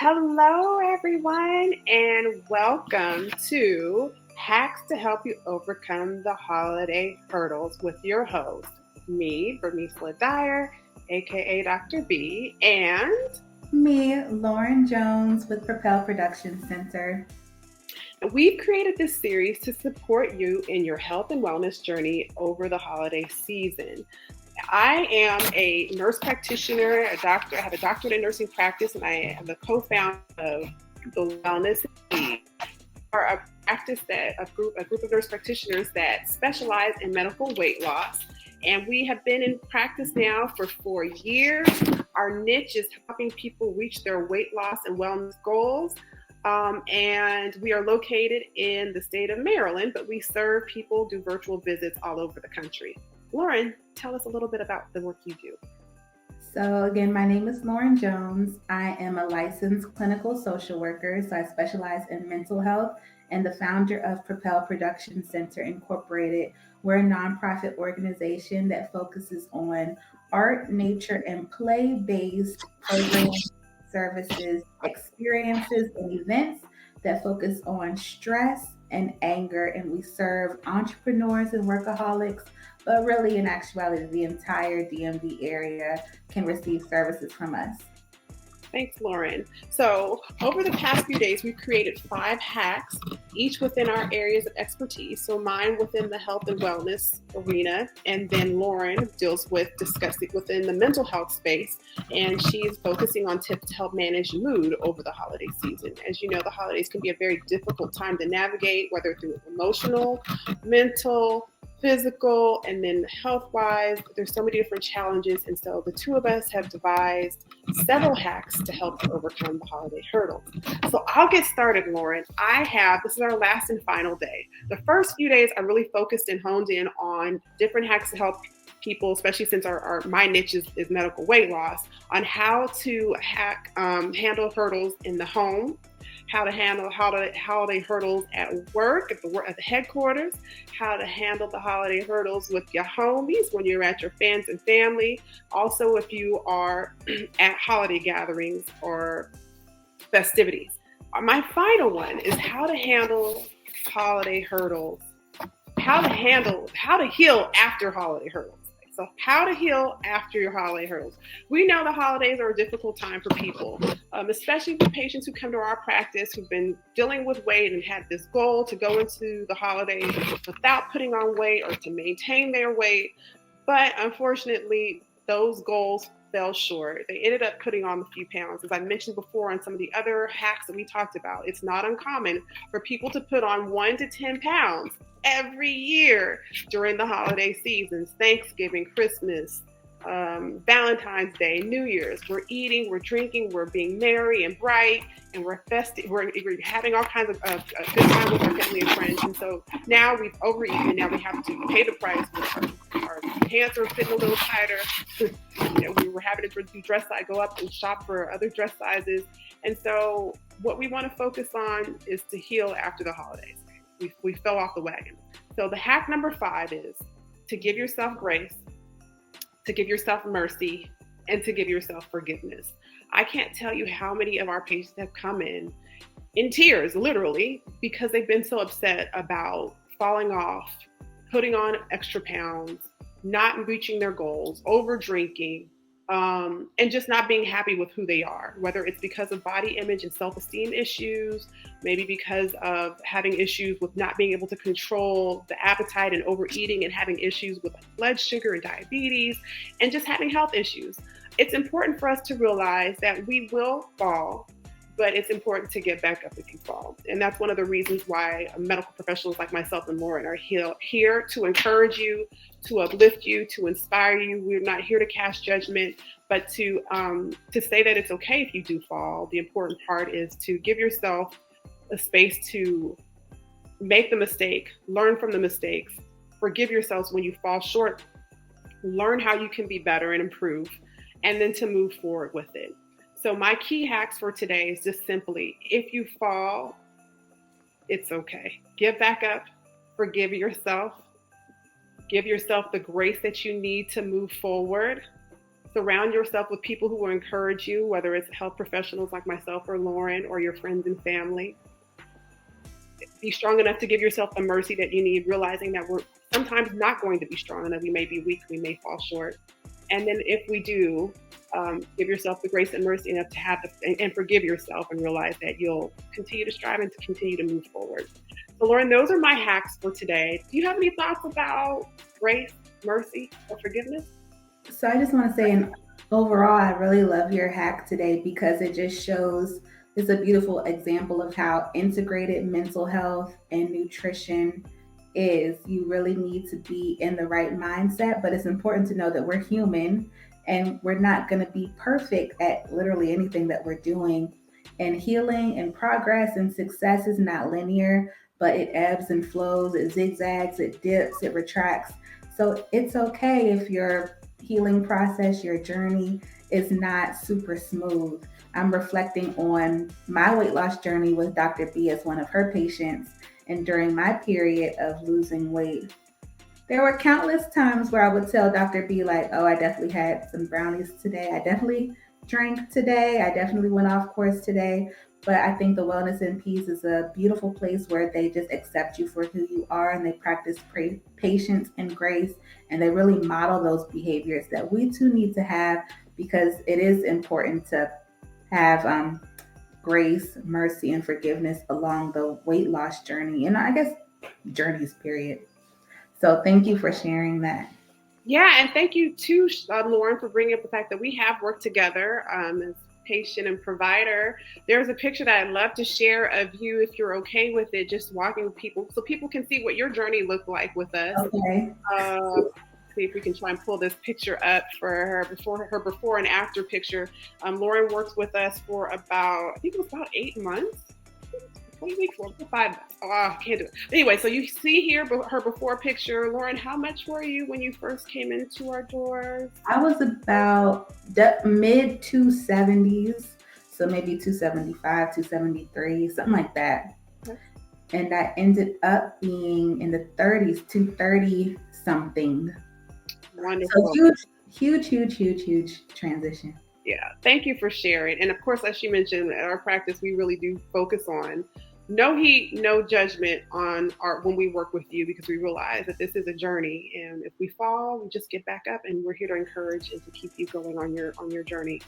Hello, everyone, and welcome to Hacks to Help You Overcome the Holiday Hurdles with your host, me, Bernice Dyer, aka Dr. B, and Me, Lauren Jones with Propel Production Center. we've created this series to support you in your health and wellness journey over the holiday season. I am a nurse practitioner, a doctor. I have a doctorate in nursing practice, and I am the co-founder of the Wellness League. Are a practice that a group of nurse practitioners that specialize in medical weight loss. And we have been in practice now for 4 years. Our niche is helping people reach their weight loss and wellness goals. And we are located in the state of Maryland, but we serve people, do virtual visits all over the country. Lauren, tell us a little bit about the work you do. So, again, my name is Lauren Jones. I am a licensed clinical social worker, so I specialize in mental health and the founder of Propel Production Center Incorporated. We're a nonprofit organization that focuses on art, nature, and play based programs, services, experiences, and events that focus on stress and anger. And we serve entrepreneurs and workaholics, but really, in actuality, the entire DMV area can receive services from us. Thanks, Lauren. So, over the past few days, we've created 5 hacks, each within our areas of expertise. So, mine within the health and wellness arena, and then Lauren deals with discussing within the mental health space, and she's focusing on tips to help manage mood over the holiday season. As you know, the holidays can be a very difficult time to navigate, whether through emotional, mental, physical, and then health wise. There's so many different challenges. And so the two of us have devised several hacks to help you overcome the holiday hurdles. So I'll get started, Lauren. This is our last and final day. The first few days, I really focused and honed in on different hacks to help people, especially since my niche is medical weight loss, on how to handle hurdles in the home, how to handle holiday hurdles at work, at the headquarters, how to handle the holiday hurdles with your homies when you're at your friends and family. Also, if you are at holiday gatherings or festivities. My final one is how to handle holiday hurdles, how to heal after holiday hurdles. So how to heal after your holiday hurdles. We know the holidays are a difficult time for people, especially for patients who come to our practice who've been dealing with weight and had this goal to go into the holidays without putting on weight or to maintain their weight. But unfortunately, those goals fell short. They ended up putting on a few pounds. As I mentioned before on some of the other hacks that we talked about, it's not uncommon for people to put on 1 to 10 pounds every year during the holiday seasons, Thanksgiving, Christmas, Valentine's Day, New Year's. We're eating, we're drinking, we're being merry and bright, and we're festive. We're having all kinds of good time with our family and friends. And so now we've overeaten, and now we have to pay the price. Our pants are fitting a little tighter. We were having to do dress size, go up and shop for other dress sizes. And so what we want to focus on is to heal after the holidays. We fell off the wagon. So the hack number 5 is to give yourself grace, to give yourself mercy, and to give yourself forgiveness. I can't tell you how many of our patients have come in tears, literally, because they've been so upset about falling off, putting on extra pounds, not reaching their goals, over drinking, and just not being happy with who they are, whether it's because of body image and self-esteem issues, maybe because of having issues with not being able to control the appetite and overeating and having issues with blood sugar and diabetes and just having health issues. It's important for us to realize that we will fall, but it's important to get back up if you fall. And that's one of the reasons why medical professionals like myself and Lauren are here to encourage you, to uplift you, to inspire you. We're not here to cast judgment, but to say that it's okay if you do fall. The important part is to give yourself a space to make the mistake, learn from the mistakes, forgive yourselves when you fall short, learn how you can be better and improve, and then to move forward with it. So my key hacks for today is just simply, if you fall, it's okay. Get back up, forgive yourself, give yourself the grace that you need to move forward, Surround yourself with people who will encourage you, whether it's health professionals like myself or Lauren or your friends and family. Be strong enough to give yourself the mercy that you need, realizing that we're sometimes not going to be strong enough. We may be weak, we may fall short. And then if we do, give yourself the grace and mercy enough to have and forgive yourself and realize that you'll continue to strive and to continue to move forward. So Lauren, those are my hacks for today. Do you have any thoughts about grace, mercy, or forgiveness? So I just want to say, overall, I really love your hack today because it just shows, it's a beautiful example of how integrated mental health and nutrition is. You really need to be in the right mindset, but it's important to know that we're human and we're not going to be perfect at literally anything that we're doing. And healing and progress and success is not linear, but it ebbs and flows, it zigzags, it dips, it retracts. So it's okay if your healing process, your journey is not super smooth. I'm reflecting on my weight loss journey with Dr. B as one of her patients. And during my period of losing weight, there were countless times where I would tell Dr. B, like, oh, I definitely had some brownies today. I definitely drank today. I definitely went off course today. But I think the Wellness in Peace is a beautiful place where they just accept you for who you are and they practice patience and grace. And they really model those behaviors that we too need to have, because it is important to have grace, mercy, and forgiveness along the weight loss journey. And I guess journeys, period. So thank you for sharing that. Yeah, and thank you too, Lauren, for bringing up the fact that we have worked together as patient and provider. There's a picture that I'd love to share of you, if you're okay with it, just walking with people so people can see what your journey looked like with us. Okay. See if we can try and pull this picture up for her before and after picture. Lauren worked with us for about, I think it was about 8 months. 20 weeks, 5. Oh, I can't do it. Anyway, so you see here her before picture. Lauren, how much were you when you first came into our doors? I was about the mid 270s, so maybe 275, 273, something like that. Okay. And I ended up being in the 30s, 230 something. Wonderful. So huge transition. Yeah, thank you for sharing. And of course, as she mentioned, at our practice, we really do focus on no heat, no judgment on when we work with you, because we realize that this is a journey, and if we fall, we just get back up, and we're here to encourage and to keep you going on your journey.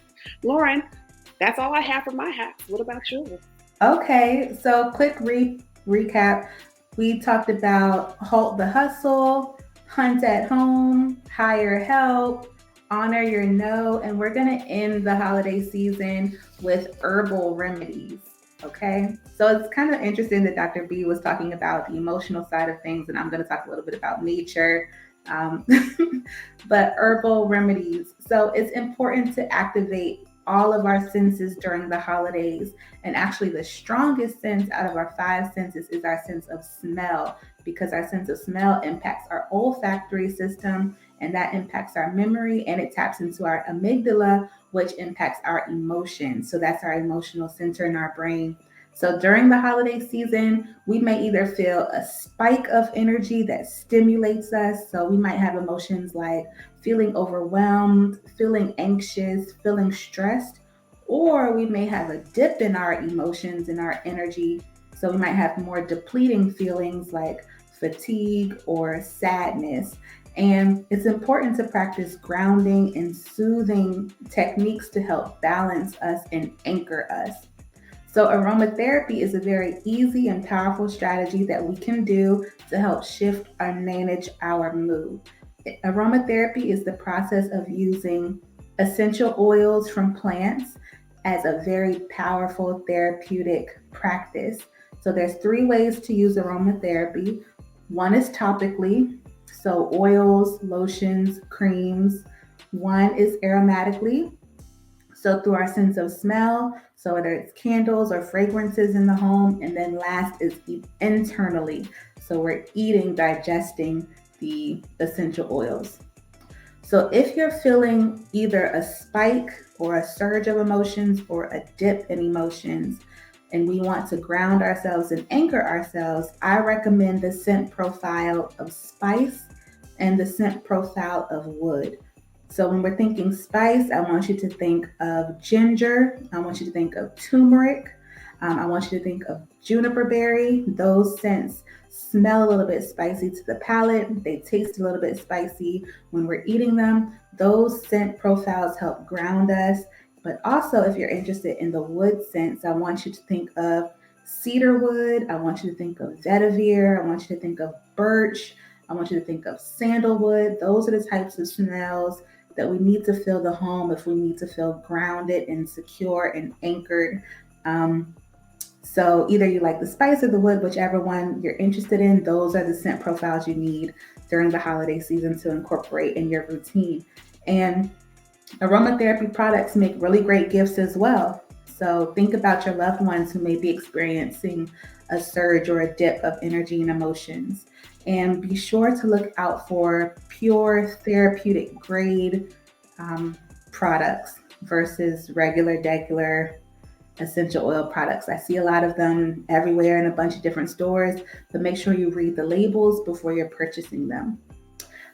Lauren, that's all I have for my hacks. What about yours? Okay, so quick recap. We talked about halt the hustle, hunt at home, hire help, honor your no, and we're going to end the holiday season with herbal remedies. Okay, so it's kind of interesting that Dr. B was talking about the emotional side of things, and I'm going to talk a little bit about nature, but herbal remedies. So it's important to activate all of our senses during the holidays. And actually the strongest sense out of our 5 senses is our sense of smell, because our sense of smell impacts our olfactory system, and that impacts our memory, and it taps into our amygdala, which impacts our emotions. So that's our emotional center in our brain. So during the holiday season, we may either feel a spike of energy that stimulates us. So we might have emotions like feeling overwhelmed, feeling anxious, feeling stressed, or we may have a dip in our emotions and our energy. So we might have more depleting feelings like fatigue or sadness. And it's important to practice grounding and soothing techniques to help balance us and anchor us. So aromatherapy is a very easy and powerful strategy that we can do to help shift or manage our mood. Aromatherapy is the process of using essential oils from plants as a very powerful therapeutic practice. So there's 3 ways to use aromatherapy. One is topically, so oils, lotions, creams. One is aromatically, so through our sense of smell, so whether it's candles or fragrances in the home. And then last is internally, so we're eating, digesting the essential oils. So if you're feeling either a spike or a surge of emotions or a dip in emotions, and we want to ground ourselves and anchor ourselves, I recommend the scent profile of spice and the scent profile of wood. So when we're thinking spice, I want you to think of ginger. I want you to think of turmeric. I want you to think of juniper berry. Those scents smell a little bit spicy to the palate. They taste a little bit spicy when we're eating them. Those scent profiles help ground us. But also, if you're interested in the wood scents, I want you to think of cedar wood. I want you to think of vetiver. I want you to think of birch. I want you to think of sandalwood. Those are the types of smells that we need to fill the home if we need to feel grounded and secure and anchored. Um, so either you like the spice or the wood, whichever one you're interested in, those are the scent profiles you need during the holiday season to incorporate in your routine. And aromatherapy products make really great gifts as well. So think about your loved ones who may be experiencing a surge or a dip of energy and emotions. And be sure to look out for pure therapeutic grade um, products versus regular essential oil products. I see a lot of them everywhere in a bunch of different stores, but make sure you read the labels before you're purchasing them.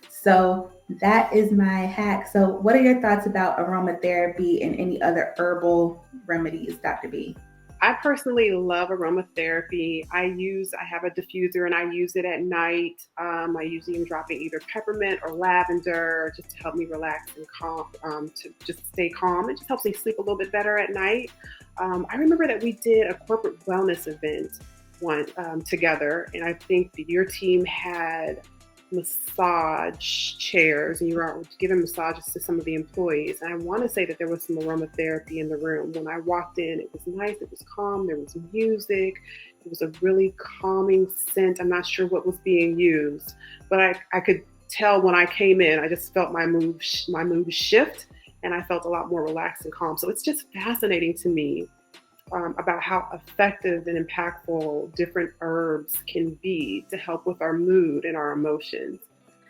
So that is my hack. So what are your thoughts about aromatherapy and any other herbal remedies, Dr. B? I personally love aromatherapy. I have a diffuser and I use it at night. I usually am dropping either peppermint or lavender just to help me relax and calm, to just stay calm. It just helps me sleep a little bit better at night. I remember that we did a corporate wellness event together, and I think that your team had massage chairs and you were giving massages to some of the employees. And I want to say that there was some aromatherapy in the room. When I walked in, it was nice, it was calm, there was music, it was a really calming scent. I'm not sure what was being used, but I could tell when I came in, I just felt my mood shift and I felt a lot more relaxed and calm. So it's just fascinating to me about how effective and impactful different herbs can be to help with our mood and our emotions.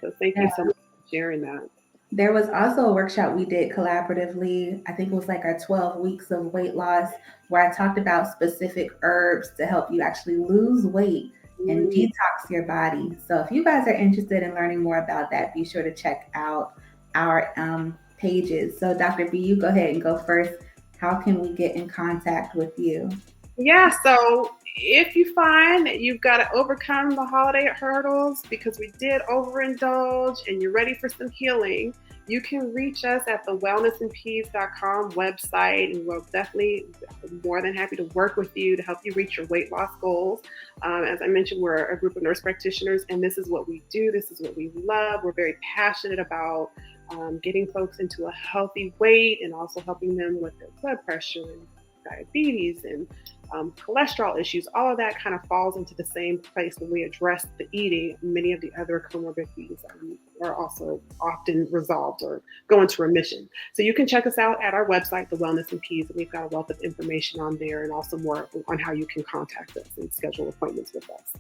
So thank you so much for sharing that. There was also a workshop we did collaboratively. I think it was like our 12 weeks of weight loss, where I talked about specific herbs to help you actually lose weight and detox your body. So if you guys are interested in learning more about that, be sure to check out our pages. So Dr. B, you go ahead and go first. How can we get in contact with you? Yeah, so if you find that you've got to overcome the holiday hurdles because we did overindulge and you're ready for some healing, you can reach us at the wellnessandpeas.com website, and we'll definitely more than happy to work with you to help you reach your weight loss goals. As I mentioned, we're a group of nurse practitioners, and this is what we do. This is what we love. We're very passionate about getting folks into a healthy weight and also helping them with their blood pressure and diabetes and cholesterol issues. All of that kind of falls into the same place when we address the eating. Many of the other comorbidities are also often resolved or go into remission. So you can check us out at our website, The Wellness and Peas, and we've got a wealth of information on there and also more on how you can contact us and schedule appointments with us.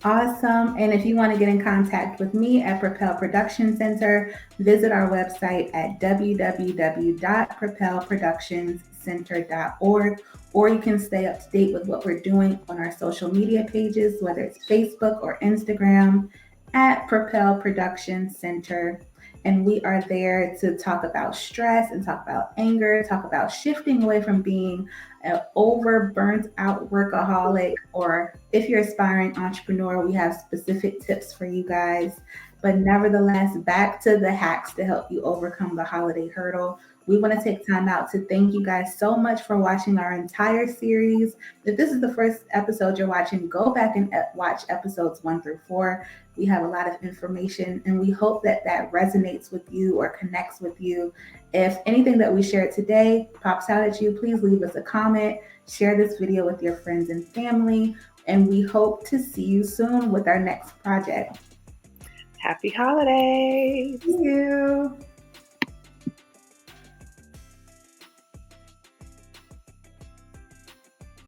Awesome. And if you want to get in contact with me at Propel Production Center, visit our website at www.propelproductionscenter.org, or you can stay up to date with what we're doing on our social media pages, whether it's Facebook or Instagram, at Propel Production Center. And we are there to talk about stress and talk about anger, talk about shifting away from being an over burnt out workaholic, or if you're aspiring entrepreneur, we have specific tips for you guys. But nevertheless, back to the hacks to help you overcome the holiday hurdle. We want to take time out to thank you guys so much for watching our entire series. If this is the first episode you're watching, go back and watch episodes 1 through 4. We have a lot of information, and we hope that that resonates with you or connects with you. If anything that we shared today pops out at you, please leave us a comment, share this video with your friends and family, and we hope to see you soon with our next project. Happy holidays! See you.